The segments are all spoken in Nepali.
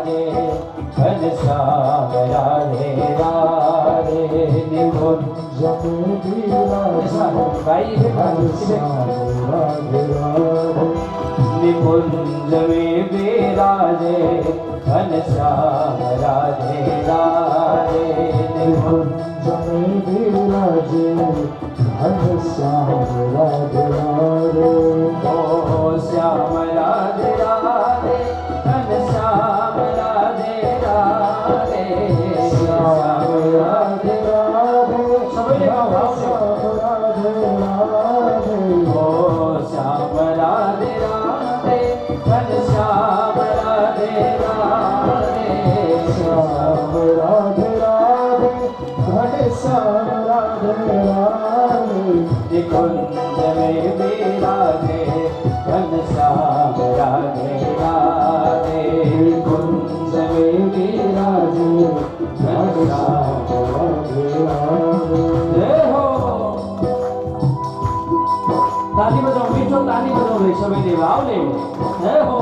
राधे घनश्याम राधे राधे निकुंज में विराजे घनश्याम राधे राधे निकुंज में विराजे घनश्याम राधे राधे निकुंज में विराजे घनश्याम राधे राधे ओ श्याम राधे राधे घनश्याम राधे राधे श्याम राधे राधे सबने श्याम राधे राधे ओ श्याम राधे राधे घनश्याम राधे राधे श्याम राधे राधे घनश्याम राधे राधे निकुंज में विराजे घनश्याम राधे राधे निकुंज में विराजे घनश्याम राधे राधे जय हो ताली बजाओ मीठो ताली बजाओ रे सबे देव आवले जय हो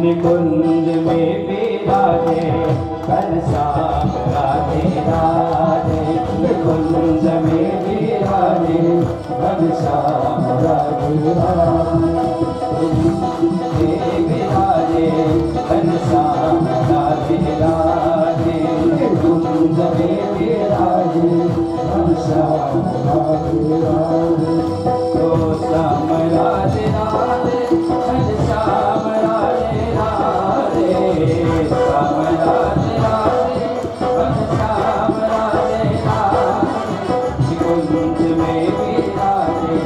निकुंज में विराजे घनश्याम राधे राधे निकुंज में विराजे घनश्याम राधे राधे विराजे घनश्याम राधे राधे निकुंज में विराजे घनश्याम राधे राधे तो श्याम राधे राधे घनश्याम राधे राधे श्याम राधे राधे घनश्याम राधे राधे निकुंज में विराजे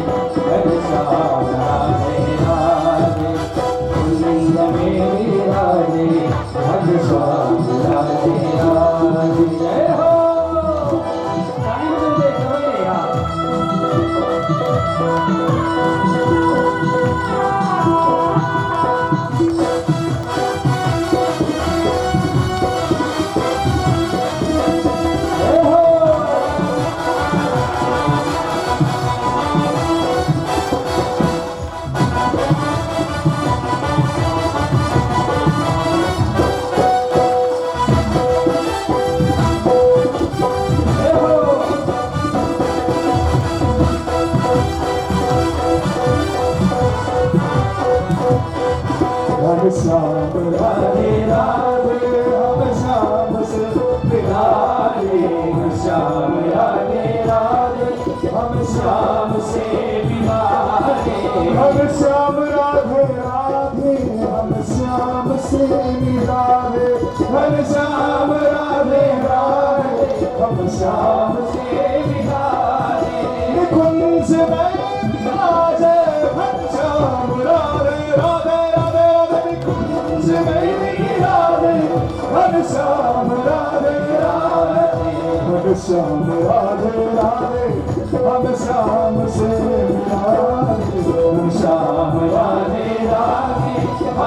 घनश्याम राधे राधे निकुंज में विराजे घनश्याम राधे राधे जय हो श्याम राधे राधे हम श्याम से मिलाए श्याम राधे राधे हम श्याम से मिलाए हम श्याम राधे राधे हम श्याम से मिलाए हम श्याम राधे राधे हम श्याम से मिलाए निकुंज में विराजे घनश्याम राधे राधे घनश्याम राधे राधे घनश्याम राधे राधे हम श्याम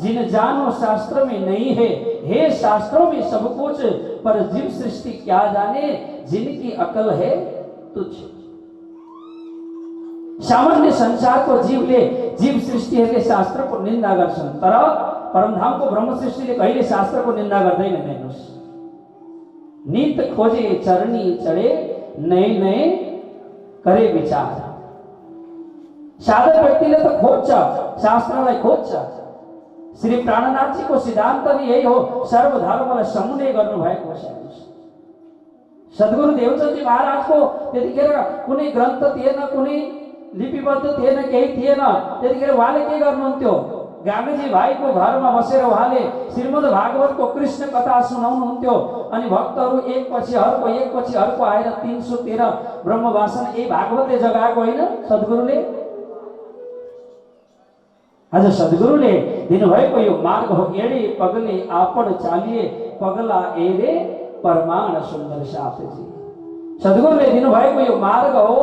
जिन जानो शास्त्र में नहीं है, हे शास्त्रों में सब कुछ, पर जीव सृष्टि क्या जाने, जिनकी अकल है तुझ। सामान्य संसार को जीवले जीव सृष्टिहरूले शास्त्रको निन्दा गर्छन्, तर परमधामको ब्रह्म सृष्टिले कहिले शास्त्रको निन्दा गर्दैन। हेर्नुहोस्, नित खोजे चरणी चढे, नए नए करे विचार। साधक व्यक्तिले त खोज्छ, शास्त्रलाई खोज्छ। श्री प्राणनाथजीको सिद्धान्त नै यही हो, सर्वधर्मलाई समन्वय गर्नुभएको छ। सद्गुरु देवचन्दजी महाराजको त्यतिखेर कुनै ग्रन्थ थिएन, कुनै लिपिबद्ध थिएन, केही थिएन। त्यतिखेर उहाँले के गर्नुहुन्थ्यो, गान्धीजी भाइको घरमा बसेर उहाँले श्रीमद् भागवतको कृष्ण कथा सुनाउनुहुन्थ्यो। अनि भक्तहरू एकपछि अर्को आएर 313 ब्रह्मवासन यही भागवतले जगाएको होइन सद्गुरुले। आज सद्गुरुले दिनुभएको यो मार्ग हो, एडे पगले आपण चालिए, पगला एरे परमाण सुन्दर साथजी। सद्गुरुले दिनुभएको यो मार्ग हो,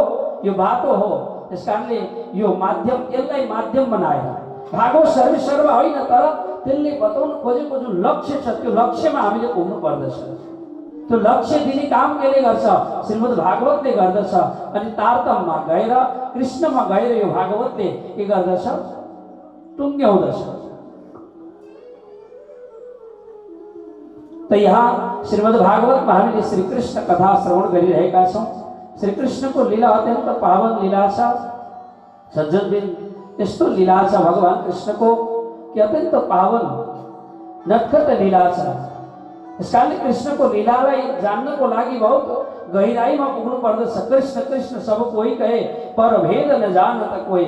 यो बाटो हो। त्यस कारणले यो माध्यम, यसलाई माध्यम बनाएर भागवत सर्व होइन, तर त्यसले बताउनु खोजेको जुन लक्ष्य छ त्यो लक्ष्यमा हामीले पुग्नु पर्दछ। त्यो लक्ष्य दिने काम केले गर्छ, श्रीमद् भागवतले गर्दछ। अनि तारतम्यमा गएर, कृष्णमा गएर यो भागवतले के गर्दछ, टुङ्ग्याउँदछ। त यहाँ श्रीमद् भागवतमा हामीले श्री कृष्ण कथा श्रवण गरिरहेका छौँ। श्री कृष्णको लीला अत्यन्त पावन लीला छ। सज्जनबिन, यस्तो लीला छ भगवान कृष्णको कि अत्यन्त पावन नटखट लीला छ। यस कारणले कृष्णको लीलालाई जान्नको लागि बहुत गहिराईमा पुग्नु पर्दछ। कृष्ण कृष्ण सब कोई कहे, पर भेद न जानत कोई।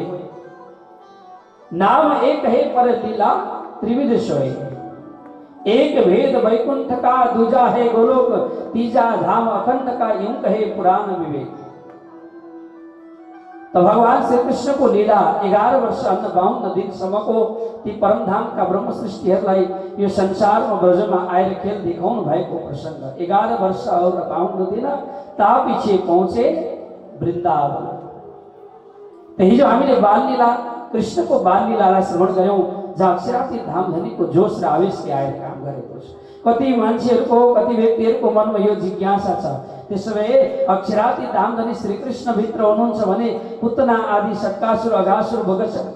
नाम एक है पर लीला त्रिविध सोई। एक भेद वैकुंठ का, दूजा है गोलोक, तीजा धाम अखंड का, यूं कहे पुराण विवेक। तो भगवान श्री कृष्ण को लीला 11 वर्ष 52 दिनसम्मको ती परमधाम का ब्रह्म सृष्टिहरूलाई यो संसारमा ब्रजमा आएर खेल देखाउनु भएको प्रसंग। 11 वर्ष और 52 दिन तापीछे पहुँचे वृन्दावन। तो हिजो हामीले बाल लीला, कृष्णको बाल लीलालाई श्रवण गर्यौं, जहाँ अक्षरातीत धामधनीको जोश र आवेशले आएर काम गरेको छ। कति मान्छेहरूको, कति व्यक्तिहरूको मनमा यो जिज्ञासा छ, त्यसो भए अक्षरातीत धामधनी श्री कृष्ण भित्र हुनुहुन्छ भने पुतना आदि सट्कासुर, अघासुर,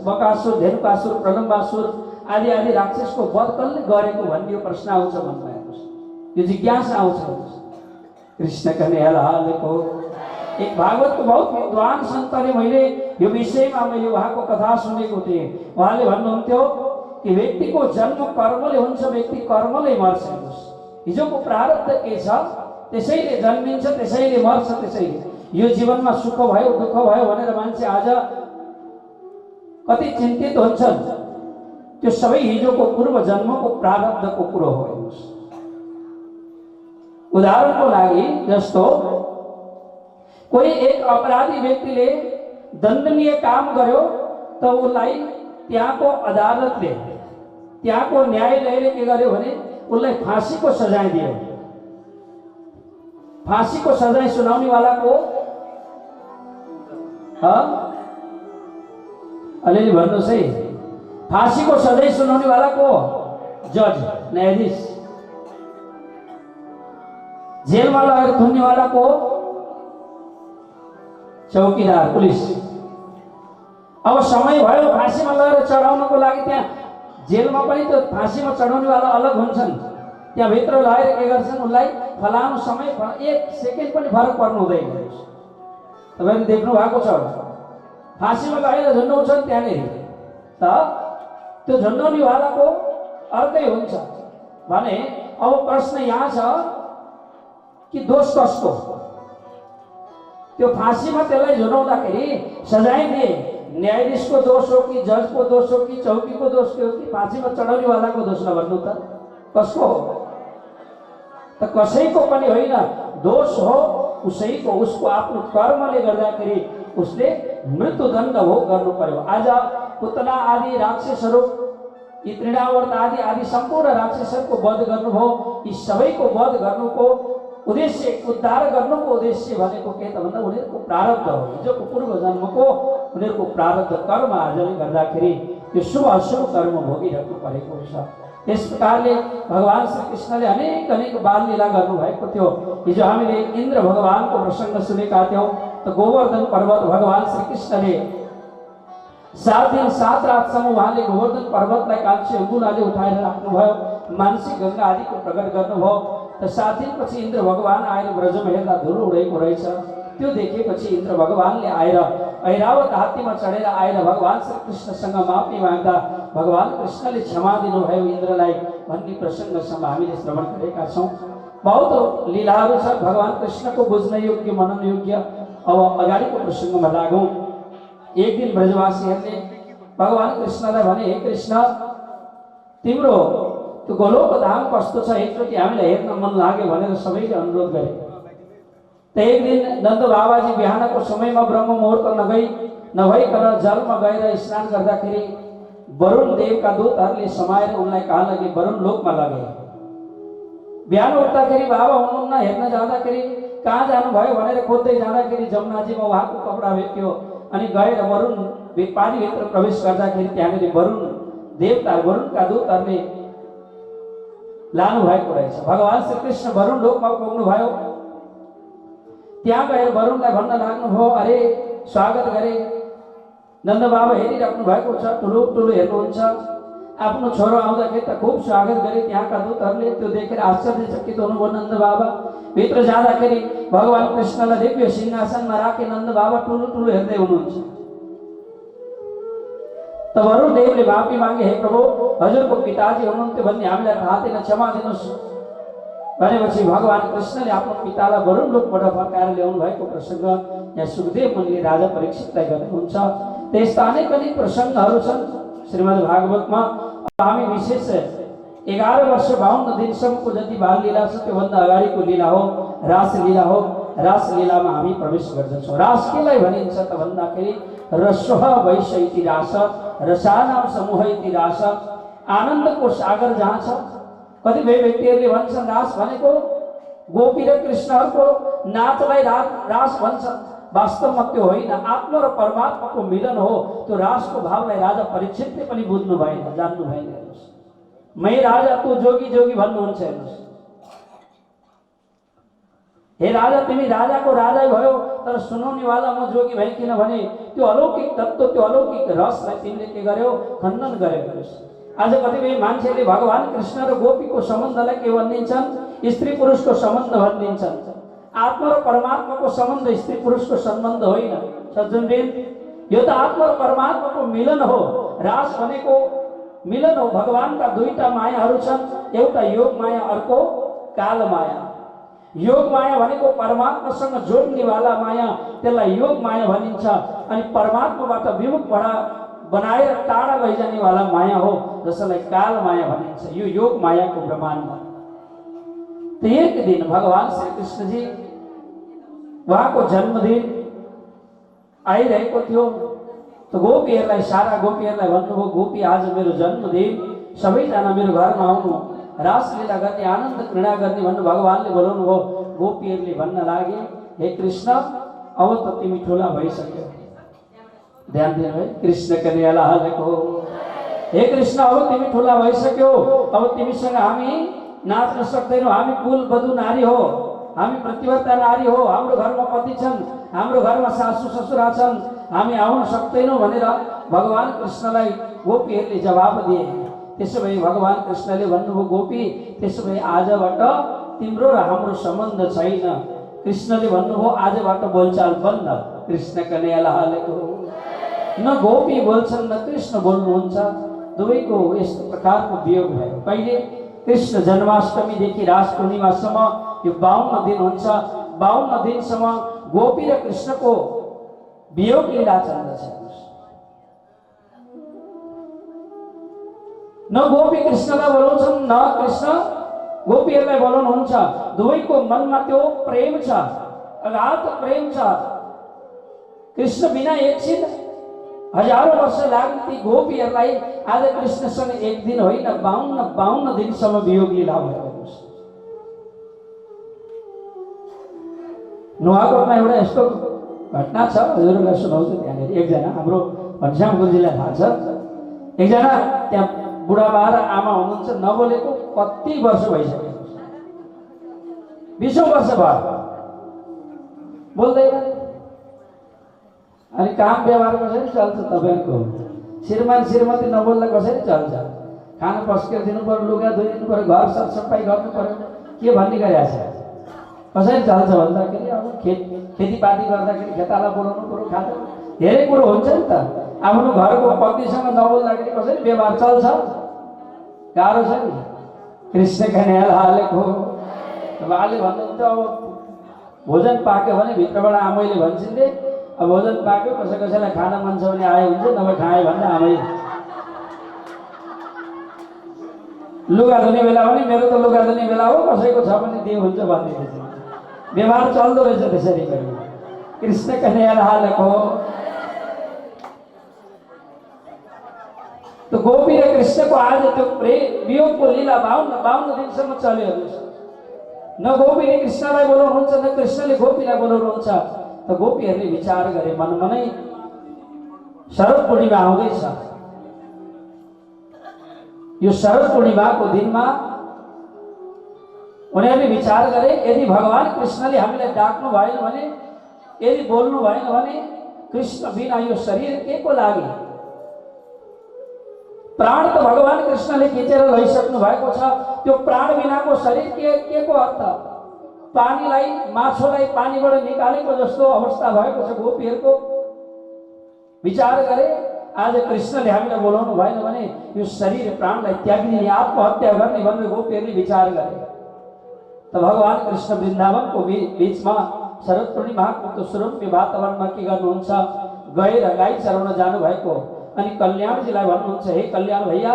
बकासुर, धेनुकासुर, प्रलम्बासुर आदि आदि राक्षसको वध कसले गरेको भन्ने यो प्रश्न आउँछ मनमा। हेर्नुहोस्, यो जिज्ञासा आउँछ। कृष्ण कन्हैयालालको एक भागवतको बहुत विद्वान सन्तले मैले यो विषयमा मैले उहाँको कथा सुनेको थिएँ। उहाँले भन्नुहुन्थ्यो कि व्यक्तिको जन्म कर्मले हुन्छ, व्यक्ति कर्मले मर्छ। हिजोको प्रारब्ध के छ, त्यसैले जन्मिन्छ, त्यसैले मर्छ। त्यसैले यो जीवनमा सुख भयो, दुःख भयो भनेर मान्छे आज कति चिन्तित हुन्छन्, त्यो सबै हिजोको पूर्व जन्मको प्रारब्धको कुरो हो। उदाहरणको लागि जस्तो कोही एक अपराधी व्यक्तिले दण्डनीय काम गर्यो त उसलाई त्यहाँको अदालतले, त्यहाँको न्यायालयले के गर्यो भने उसलाई फाँसीको सजाय दियो। फाँसीको सजाय सुनाउने वाला को, अलिअलि भन्नुहोस् है, फाँसीको सजाय सुनाउने वाला को, जज, न्यायाधीश। जेलमा लगेर थुन्ने वाला को, चौकीदार, पुलिस। अब समय भयो फाँसीमा लगेर चढाउनको लागि त्यहाँ जेलमा पनि त फाँसीमा चढाउने वाला अलग हुन्छन्। त्यहाँ भित्र लगेर के गर्छन्, उसलाई फलानु समय 1 सेकेन्ड पनि फरक पर्नु हुँदैन। तपाईँले देख्नु भएको छ, फाँसीमा लगेर झुन्डाउँछन् त्यहाँनिर, त त्यो झुन्डाउने वालाको अर्कै हुन्छ भने। अब प्रश्न यहाँ छ कि दोष कसको? त्यो फाँसीमा त्यसलाई झुन्डाउँदाखेरि सजाय दिए न्यायाधीशको दोष हो कि जजको दोष हो कि चौकीको दोष हो कि फाँसीमा चढाउने वालाको दोष न भन्नु त कसको हो? त कसैको पनि होइन, दोष हो उसैको। उसको आफ्नो कर्मले गर्दाखेरि उसले मृत्युदण्ड भोग गर्नु पर्यो। आज पुतना आदि राक्षसहरू, यी तृणावर्त आदि आदि सम्पूर्ण राक्षसहरूको वध गर्नुभयो। यी सबैको वध गर्नुको उद्देश्य, उद्धार गर्नुको उद्देश्य भनेको के त भन्दा उनीहरूको प्रारब्ध हो। हिजोको पूर्व जन्मको उनीहरूको प्रारब्ध कर्म आजले गर्दाखेरि यो शुभ अशुभ कर्म भोगिरहेको परेको छ। यस प्रकारले भगवान श्री कृष्णले अनेक अनेक बाल लीला गर्नुभएको थियो। हिजो हामीले इन्द्र भगवानको प्रसङ्ग सुनेका थियौँ। त गोवर्धन पर्वत भगवान श्री कृष्णले 7 दिन 7 रातसम्म उहाँले गोवर्धन पर्वतलाई कान्छी अङ्गुलाले उठाएर राख्नुभयो, मानसिक गङ्गा आदिको प्रकट गर्नुभयो। त 7 दिनपछि इन्द्र भगवान आएर ब्रजमा हेर्दा धुलो उडेको रहेछ। त्यो देखेपछि इन्द्र भगवानले आएर ऐरावत हात्तीमा चढेर आएर भगवान श्री कृष्णसँग माफी माग्दा भगवान कृष्णले क्षमा दिनुभयो इन्द्रलाई भन्ने प्रसङ्गसम्म हामीले श्रवण गरेका छौँ। बहुत लीलाहरू छ भगवान कृष्णको बुझ्न योग्य, मनन योग्य। अब अगाडिको प्रसङ्गमा लागौँ। एक दिन ब्रजवासीहरूले भगवान कृष्णलाई भने, हे कृष्ण, तिम्रो त्यो गोलोक धाम कस्तो छ, एकचोटि हामीलाई हेर्न मन लाग्यो भनेर सबैले अनुरोध गरे। त एक दिन नन्द बाबाजी बिहानको समयमा ब्रह्म मुहुर्त नभइकन जलमा गएर स्नान गर्दाखेरि वरुण देवका दूतहरूले समाएर उनलाई कहाँ लगे? वरुण लोकमा लगे। बिहान उठ्दाखेरि बाबा हुनुहुन्न, हेर्न जाँदाखेरि कहाँ जानुभयो भनेर खोज्दै जाँदाखेरि जमुनाजीमा उहाँको कपडा भेट्यो। अनि गएर वरुण पानीभित्र प्रवेश गर्दाखेरि त्यहाँनिर वरुण देवता, वरुणका दूतहरूले लानु भएको रहेछ। भगवान श्री कृष्ण वरुण लोकमा पुग्नुभयो। त्यहाँ गएर वरुणलाई भन्न लाग्नुभयो, अरे स्वागत गरे, नन्द बाबा हेरिराख्नु भएको छ, ठुलो ठुलो हेर्नुहुन्छ, आफ्नो छोरो आउँदाखेरि त खुब स्वागत गरे। त्यहाँका दूतहरूले त्यो देखेर आश्चर्यचकित हुनुभयो। नन्द बाबा भित्र जाँदाखेरि भगवान कृष्णलाई दिव्य सिंहासनमा राखे नन्द बाबा ठुलो ठुलो हेर्दै हुनुहुन्छ। त वरुण देवले माफी मागे, हे प्रभु, हजुरको पिताजी हुनुहुन्थ्यो भन्ने हामीलाई थाहा थिएन, क्षमा दिनुहोस् भनेपछि भगवान कृष्णले आफ्नो पितालाई वरुण लोकबाट फर्काएर ल्याउनु भएको प्रसङ्ग यहाँ सुखदेव मुनिले राजा परीक्षितलाई गर्नुहुन्छ। त्यस्ता अनेक अनेक प्रसङ्गहरू छन् श्रीमद् भागवतमा। हामी विशेष 11 वर्ष 52 दिनसम्मको जति बाल लीला छ त्योभन्दा अगाडिको लीला हो रासलीला हो। रासलीलामा हामी प्रवेश गर्दछौँ। रास केलाई भनिन्छ त भन्दाखेरि रसः वैश इति रास, रसानां समूह इति रास, आनन्दको सागर जहाँ छ। कतिपय व्यक्तिहरूले भन्छन् रास भनेको गोपी र कृष्णहरूको नाचलाई रास भन्छन्। वास्तवमा त्यो होइन, आत्मा र परमात्माको मिलन हो। त्यो रासको भावलाई राजा परीक्षितले पनि बुझ्नु भएन, जान्नु भएन। हेर्नुहोस्, मै राजा तू जोगी जोगी भन्नुहुन्छ। हेर्नुहोस्, हे राजा, तिमी राजाको राजै भयो तर सुनाउनेवाला म जोगी भएँ, किनभने त्यो अलौकिक तत्त्व, त्यो अलौकिक रसलाई तिमीले के गर्यौ? खण्डन गर्यौ। आज कतिपय मान्छेले भगवान कृष्ण र गोपीको सम्बन्धलाई के भनिदिन्छन्? स्त्री पुरुषको सम्बन्ध भनिदिन्छन्। आत्मा र परमात्माको सम्बन्ध स्त्री पुरुषको सम्बन्ध होइन सज्जनवृन्द, यो त आत्मा र परमात्माको मिलन हो। रास भनेको मिलन हो। भगवानका दुईटा मायाहरू छन्, एउटा योग माया, अर्को काल माया। योग माया भनेको परमात्मासँग जोड्नेवाला माया, त्यसलाई योग माया भनिन्छ। अनि परमात्माबाट विमुख बनाएर टाढा लैजानेवाला माया हो, जसलाई काल माया भनिन्छ। यो योग मायाको ब्रह्माण्ड। त एक दिन भगवान श्री कृष्णजी उहाँको जन्मदिन आइरहेको थियो। त गोपीहरूलाई, सारा गोपीहरूलाई भन्नुभयो, गोपी आज मेरो जन्मदिन, सबैजना मेरो घरमा आउनु, रासलीला गर्ने, आनन्द क्रीडा गर्ने भन्नु भगवानले बोलाउनु भयो। गोपीहरूले भन्न लागे, हे कृष्ण, अब त तिमी ठुला भइसक्यो। ध्यान दिनु है, कृष्ण कन्याला हालेको, हे कृष्ण, अब तिमी ठुला भइसक्यो, अब तिमीसँग हामी नाच्न सक्दैनौँ। हामी कुल वधु नारी हो, हामी प्रतिव्रता नारी हो, हाम्रो घरमा पति छन्, हाम्रो घरमा सासू ससुरा छन्, हामी आउन सक्दैनौँ भनेर भगवान कृष्णलाई गोपीहरूले जवाब दिए। त्यसो भए भगवान कृष्णले भन्नुभयो, गोपी, त्यसो भए आजबाट तिम्रो र हाम्रो सम्बन्ध छैन। कृष्णले भन्नुभयो, आजबाट बोलचाल बन्द। कृष्ण कन्याला हालेको, न गोपी बोल्छन् न कृष्ण बोल्नुहुन्छ। दुवैको यस्तो प्रकारको वियोग भयो। कहिले? कृष्ण जन्माष्टमीदेखि रास पूर्णिमासम्म यो 52 दिन हुन्छ। 52 दिनसम्म गोपी र कृष्णको वियोग लीला चल्दछ। न गोपी कृष्णलाई बोलाउँछन्, न कृष्ण गोपीहरूलाई बोलाउनुहुन्छ। दुवैको मनमा त्यो प्रेम छ, अगाध प्रेम छ। कृष्ण बिना एकछिन हजारौं वर्ष लाग्ने गोपीहरूलाई आज कृष्णसँग एक दिन होइन 52 दिनसम्म वियोग लीला भयो। नुवाकोटमा एउटा यस्तो घटना छ, हजुरहरूलाई सुनाउँछु। त्यहाँनिर एकजना हाम्रो घनश्याम गुरुजीलाई थाहा छ, एकजना त्यहाँ बुढाबा र आमा हुनुहुन्छ, नबोलेको कति वर्ष भइसक्यो, 20 वर्ष भयो बोल्दैन। अनि काम व्यवहार कसरी चल्छ तपाईँको? श्रीमान श्रीमती नबोल्दा कसरी चल्छ? खाना पस्केर दिनु पर्यो, लुगा धोइदिनु पर्यो, घर सरसफाइ गर्नु पर्यो, के भन्ने गरिरहेको छ? कसरी चल्छ भन्दाखेरि अब खेतीपाती गर्दाखेरि खेताला बोलाउनु पर्यो, खाजा धेरै कुरो हुन्छ नि त। आफ्नो घरको पत्नीसँग नबोल्दाखेरि कसरी व्यवहार चल्छ? गाह्रो छ नि। कृष्ण कन्हैया लालको। बाले भन्नुहुन्छ अब भोजन पाक्यो भने भित्रबाट आमैले भन्छन्, अब भोजन पाक्यो, कसैलाई खाना मन छ भने आयो हुन्छ, नभए खायो भने आमै। लुगा धुने बेला पनि मेरो त लुगा धुने बेला हो, कसैको छ भने दिए हुन्छ भनिदिन्छ। व्यवहार चल्दो रहेछ त्यसरी पनि। कृष्ण कन्हैया लालको। तो गोपी र कृष्णको आज त्यो प्रेम वियोगको लीला 52 दिनसम्म चल्यो हेर्नुहोस्। न गोपीले कृष्णलाई बोलाउनुहुन्छ, न कृष्णले गोपीलाई बोलाउनुहुन्छ। त गोपीहरूले विचार गरे, मनमनै शरद पूर्णिमा आउँदैछ। यो शरद पूर्णिमाको दिनमा उनीहरूले विचार गरे, यदि भगवान कृष्णले हामीलाई डाक्नु भएन भने, यदि बोल्नु भएन भने, कृष्ण बिना यो शरीर के को लागि? प्राण त भगवान कृष्णले खिचेर लैसक्नु भएको छ। त्यो प्राण बिनाको शरीर के को अर्थ? पानीलाई, माछोलाई पानीबाट निकालेको जस्तो अवस्था भएको छ गोपीहरूको। विचार गरे, आज कृष्णले हामीलाई बोलाउनु भएन भने यो शरीर प्राणलाई त्याग्ने, आत्महत्या गर्ने भनेर गोपीहरूले विचार गरे। त भगवान कृष्ण वृन्दावनको बीचमा शरद पूर्णिमाको त्यो सुरम्य वातावरणमा के गर्नुहुन्छ? गएर गाई चराउन जानुभएको। अनि कल्याणजीलाई भन्नुहुन्छ, हे कल्याण भैया,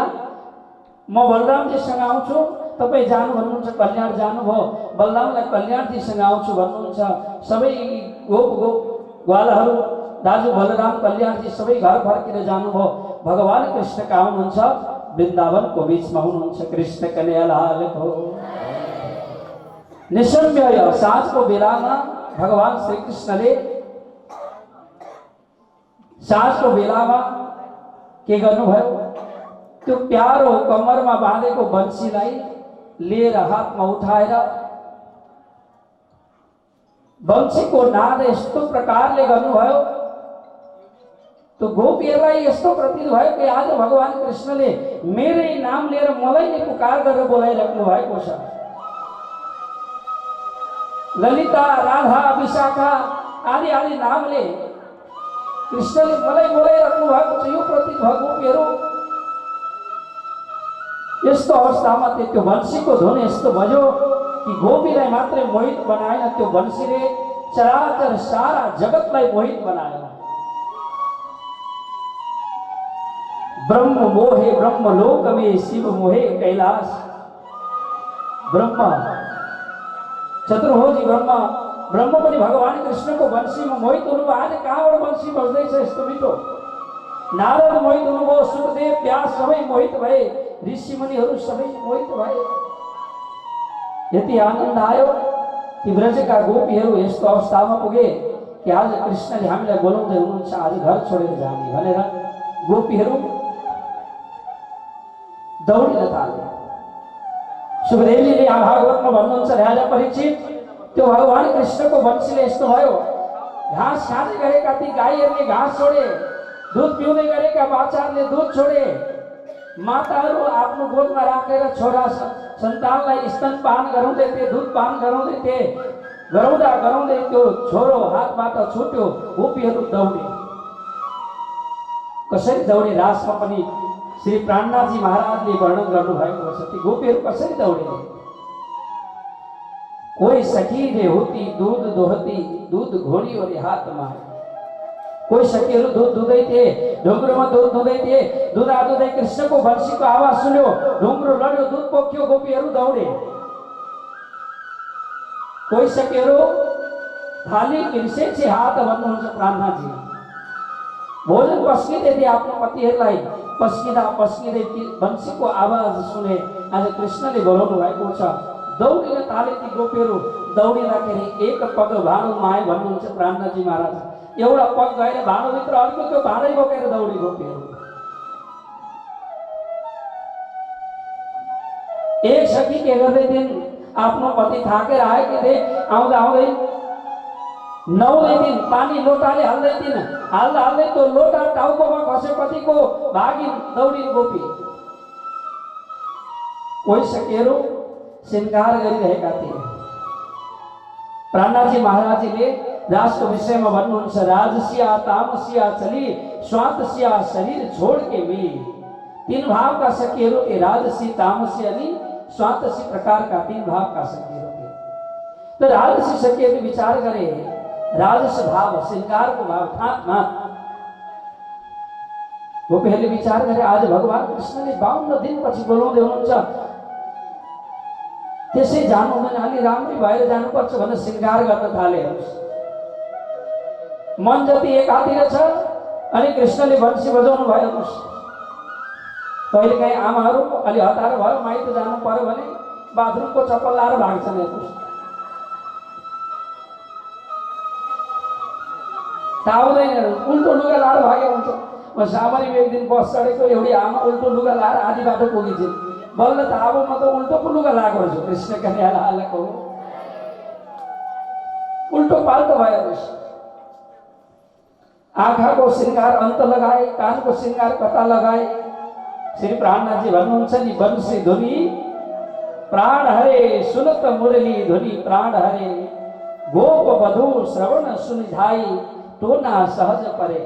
म बलरामजीसँग आउँछु, तपाईँ जानु भन्नुहुन्छ, कल्याण जानुभयो, बलरामलाई कल्याणजीसँग आउँछु भन्नुहुन्छ। सबै गोप ग्वालाहरू, दाजु बलराम, कल्याणजी सबै घर फर्केर जानुभयो। भगवान कृष्ण कहाँ हुनुहुन्छ? वृन्दावनको बीचमा हुनुहुन्छ। कृष्ण कन्हैया लालको। निसम्य साँझको बेलामा भगवान श्री कृष्णले साँझको बेलामा के गर्नुभयो? त्यो प्यारो कम्मरमा बाँधेको बन्सीलाई लिएर हातमा उठाएर बन्सीको नाद यस्तो प्रकारले गर्नुभयो, तो गोपीहरूलाई यस्तो प्रतीत भयो कि आज भगवान कृष्णले मेरै नाम लिएर मलाई नै पुकार गरेर बोलाइराख्नु भएको छ। ललिता, राधा, विशाखा आदि आदि नामले कृष्णले मलाई बोलाइराख्नु भएको छ। यो प्रतीत भयो गोपीहरू। यस्तो अवस्थामा त्यो बन्सीको धुन यस्तो बज्यो कि गोपीलाई मात्रै मोहित बनाएन, त्यो बन्सीले चराचर सारा जगतलाई मोहित बनायो। ब्रह्म मोहे ब्रह्मलोक में, शिव मोहे कैलाश। ब्रह्म चतुर्भुजी ब्रह्म पनि भगवान कृष्णको वंशीमा मोहित हुनुभयो। आज कहाँबाट वंशी बज्दैछ यस्तो मिठो? नारद मोहित हुनुभयो, सुखदेव, व्यास सबै मोहित भए, ऋषि मुनिहरू सबै मोहित भए। यति आनन्द आयो कि ब्रजका गोपीहरू यस्तो अवस्थामा पुगे कि आज कृष्णले हामीलाई बोलाउँदै हुनुहुन्छ, आज घर छोडेर जाने भनेर गोपीहरू दौडिन थाले। सुखदेवजीले भागवतमा भन्नुहुन्छ, राजा परीक्षित, त्यो भगवान कृष्णको वंशीले यस्तो भयो। घाँस खाँदै गरेका ती गाईहरूले घाँस छोडे, दुध पिउँदै गरेका बाछाहरूले दुध छोडे, माताहरू आफ्नो गोदमा राखेर छोरा सन्तानलाई स्तनपान गराउँदै थिए, दुधपान गराउँदै थिए। गराउँदै त्यो छोरो हातबाट छुट्यो, गोपीहरू दौडे। कसरी दौडे? रासमा पनि श्री प्राणनाथजी महाराजले वर्णन गर्नुभएको छ। ती गोपीहरू कसरी दौडे? कोई सखी रे होती दूध दोहती, दूध घोड़ी और हाथ में। कोई सखीहरू दूध दुँदै थिए, ढुङ्ग्रोमा दूध दुँदै थिए। दुँदा दुँदै कृष्णको वंशीको आवाज सुन्यो, ढुङ्ग्रो लड्यो, दूध पोख्यो, गोपीहरू दौडे। कोही सखीहरू थाली किर्सेछे हात भन्नुहुन्छ प्राणनाथजी। भोजन पस्किँदै थिए, आफ्नो पतिहरूलाई पस्किँदै वंशीको आवाज सुने। आज कृष्णले बोलाउनु भएको छ। दौडिन थाले ती गोपीहरू। दौडिँदाखेरि एक पग भाँडोमा आए भन्नुहुन्छ प्राणनाथजी महाराज। एउटा पग गएर भाँडोभित्र अर्को त्यो भाँडै बोकेर दौडी गोपीहरू। एक सखी के गर्दै दिन आफ्नो पति थाकेर आएकी थिए। आउँदा आउँदै 9औं दिन पानी लोटाले हाल्दै त्यो लोटा टाउकोमा खस्यो पतिको, भागिन दौडिन गोपी। कोही सखीहरू श्रृंगार गरिरहेका थिए। प्राणनाथजी महाराजजीले राजको विषयमा भन्नुहुन्छ, राजसिया तामसिया चली स्वातसिया शरीर छोड़ के मिली। 3 भाव का सखीहरू थे, राजसी तामसी अनि स्वातसी प्रकार का 3 भाव का सखीहरू थे। तो राजसी सखीहरूले विचार गरे, राजस भाव श्रृंगार को भाव ठाकमा गोपीहरूले विचार गरे, आज भगवान कृष्णले 52 दिनपछि बोलाउँदै हुनुहुन्छ, त्यसै जानु हुँदैन, अलि राम्रै भएर जानुपर्छ भनेर श्रृंगार गर्न थाले। मन जति एकातिर छ अनि कृष्णले वंशी बजाउनु भयो। कहिले काहीँ आमाहरू अलि हतार भयो, माइत जानु पर्यो भने बाथरुमको चप्पल लाएर भाग्छन्। आउँदैन, उल्टो लुगा लाएर भागे हुन्छ। म सामरी एक दिन बस चढेको, एउटी आमा उल्टो लुगा लाएर आधी बाटो पुगिन्छन्। बल्ल त अब म त उल्टोको लुगा लगाएको छु, कृष्ण कन्याको उल्टो पाल्टो भयो। आँखा को श्रृंगार अंत लगाए, कान को श्रृंगार कता लगाए। श्री प्राणनाथ जी भन्नुहुन्छ नि, बंशी धुनी प्राण हरे सुनत मुरली धुनी प्राण हरे, गोप वधु श्रवण सुनिधाई टोना सहज परे।